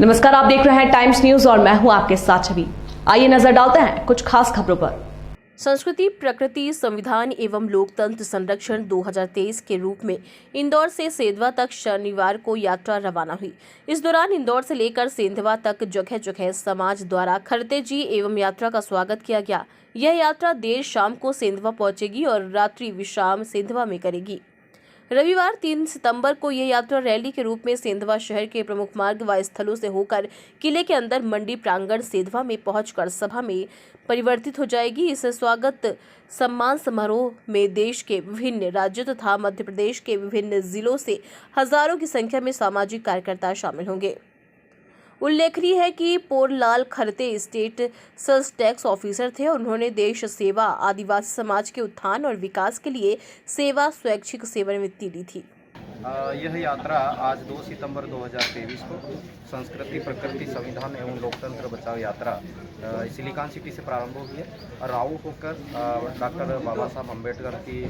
नमस्कार, आप देख रहे हैं टाइम्स न्यूज और मैं हूं आपके साथ छवि। आइए नजर डालते हैं कुछ खास खबरों पर। संस्कृति, प्रकृति, संविधान एवं लोकतंत्र संरक्षण 2023 के रूप में इंदौर से सेंधवा तक शनिवार को यात्रा रवाना हुई। इस दौरान इंदौर से लेकर सेंधवा तक जगह जगह समाज द्वारा खरते जी एवं यात्रा का स्वागत किया गया। यह यात्रा देर शाम को सेंधवा पहुंचेगी और रात्रि विश्राम सेंधवा में करेगी। रविवार 3 सितंबर को यह यात्रा रैली के रूप में सेंधवा शहर के प्रमुख मार्ग व स्थलों से होकर किले के अंदर मंडी प्रांगण सेंधवा में पहुंचकर सभा में परिवर्तित हो जाएगी। इस स्वागत सम्मान समारोह में देश के विभिन्न राज्यों तथा मध्य प्रदेश के विभिन्न जिलों से हजारों की संख्या में सामाजिक कार्यकर्ता शामिल होंगे। उल्लेखनीय है कि Porlal खरते state sales tax officer थे और उन्होंने देश सेवा, आदिवासी समाज के उत्थान और विकास के लिए सेवा स्वैच्छिक सेवानिवृत्ति ली थी। यह यात्रा आज 2 सितंबर 2023 को संस्कृति, प्रकृति, संविधान एवं लोकतंत्र बचाओ यात्रा सिलिकॉन सिटी से प्रारंभ हुई है और राऊ होकर डॉक्टर बाबा साहब अम्बेडकर की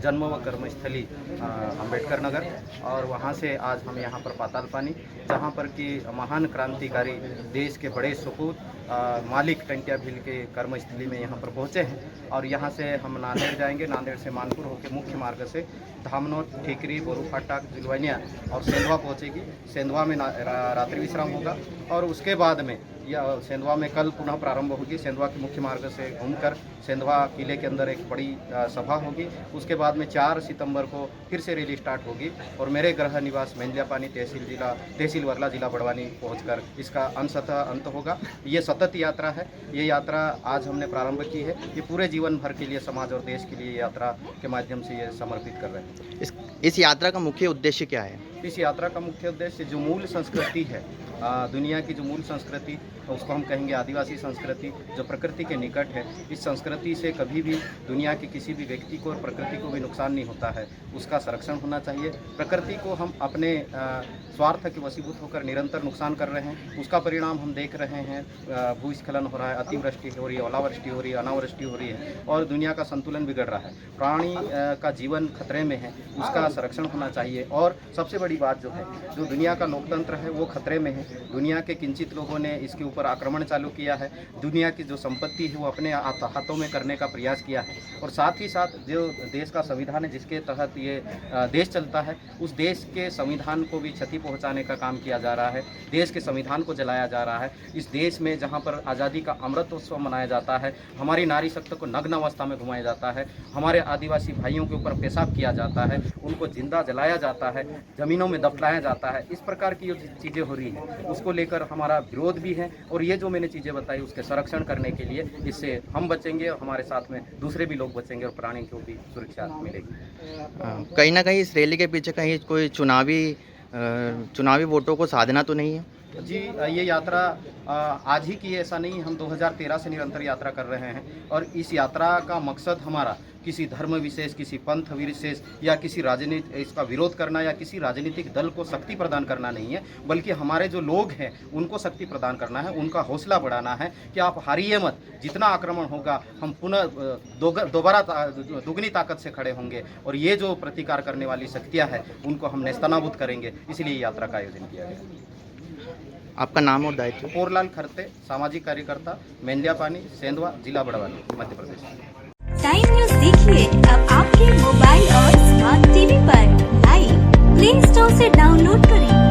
जन्म व कर्मस्थली अम्बेडकर नगर और वहां से आज हम यहां पर पाताल पानी, जहां पर कि महान क्रांतिकारी देश के बड़े सपूत मालिक टंकिया भील के कर्मस्थली में यहाँ पर पहुँचे हैं और यहाँ से हम नांदेड़ जाएंगे। नांदेड़ से मानपुर होकर मुख्य मार्ग से धामनोद, ठेकरी, बोरूफाटा, जुलवानिया और सेंधवा पहुँचेगी। सेंधवा में रात्रि विश्राम होगा और उसके बाद में यह सेंधवा में कल पुनः प्रारंभ होगी। सेंधवा के मुख्य मार्ग से घूमकर सेंधवा किले के अंदर एक बड़ी सभा होगी। उसके बाद में 4 सितंबर को फिर से रैली स्टार्ट होगी और मेरे गृह निवास मेंदलियापानी तहसील वर्ला जिला बड़वानी पहुंचकर इसका अंशतः अंत होगा। ये सतत यात्रा है। ये यात्रा आज हमने प्रारंभ की है। ये पूरे जीवन भर के लिए समाज और देश के लिए यात्रा के माध्यम से ये समर्पित कर रहे हैं। इस यात्रा का मुख्य उद्देश्य क्या है? इस यात्रा का मुख्य उद्देश्य जो मूल संस्कृति है, दुनिया की जो मूल संस्कृति उसको हम कहेंगे आदिवासी संस्कृति, जो प्रकृति के निकट है, इस संस्कृति से कभी भी दुनिया के किसी भी व्यक्ति को और प्रकृति को भी नुकसान नहीं होता है। उसका संरक्षण होना चाहिए। प्रकृति को हम अपने स्वार्थ के वशीभूत होकर निरंतर नुकसान कर रहे हैं। उसका परिणाम हम देख रहे हैं। भूस्खलन हो रहा है, अतिवृष्टि हो रही है, ओलावृष्टि हो रही है, अनावृष्टि हो रही है और दुनिया का संतुलन बिगड़ रहा है। प्राणी का जीवन खतरे में है, उसका संरक्षण होना चाहिए। और सबसे बड़ी बात जो है, जो दुनिया का लोकतंत्र है वो खतरे में है। दुनिया के किंचित लोगों ने इसके ऊपर आक्रमण चालू किया है। दुनिया की जो संपत्ति है वो अपने हाथों में करने का प्रयास किया है और साथ ही साथ जो देश का संविधान है जिसके तहत ये देश चलता है, उस देश के संविधान को भी क्षति पहुंचाने का काम किया जा रहा है। देश के संविधान को जलाया जा रहा है। इस देश में जहां पर आज़ादी का अमृत उत्सव मनाया जाता है, हमारी नारी शक्ति को नग्न अवस्था में घुमाया जाता है, हमारे आदिवासी भाइयों के ऊपर पेशाब किया जाता है, उनको जिंदा जलाया जाता है, ज़मीनों में दफनाया जाता है। इस प्रकार की जो चीज़ें हो रही हैं उसको लेकर हमारा विरोध भी है और ये जो मैंने चीज़ें बताई उसके संरक्षण करने के लिए इससे हम बचेंगे और हमारे साथ में दूसरे भी लोग बचेंगे और प्राणी को भी सुरक्षा मिलेगी। कहीं ना कहीं इस रैली के पीछे कहीं कोई चुनावी वोटों को साधना तो नहीं है? जी, ये यात्रा आज ही की ऐसा नहीं, हम 2013 से निरंतर यात्रा कर रहे हैं और इस यात्रा का मकसद हमारा किसी धर्म विशेष, किसी पंथ विशेष या किसी राजनीति इसका विरोध करना या किसी राजनीतिक दल को शक्ति प्रदान करना नहीं है, बल्कि हमारे जो लोग हैं उनको शक्ति प्रदान करना है, उनका हौसला बढ़ाना है कि आप हारिए मत। जितना आक्रमण होगा हम पुनः दोबारा दुगनी ताकत से खड़े होंगे और ये जो प्रतिकार करने वाली शक्तियाँ हैं उनको हम नेस्तनाबूद करेंगे। इसलिए यात्रा का आयोजन किया गया। आपका नाम और दायित्व? पोरलाल खरते, सामाजिक कार्यकर्ता, मेंदलियापानी, सेंधवा, जिला बड़वानी, मध्य प्रदेश। टाइम न्यूज देखिए अब आपके मोबाइल और स्मार्ट टीवी पर। लाइव प्ले स्टोर से डाउनलोड करें।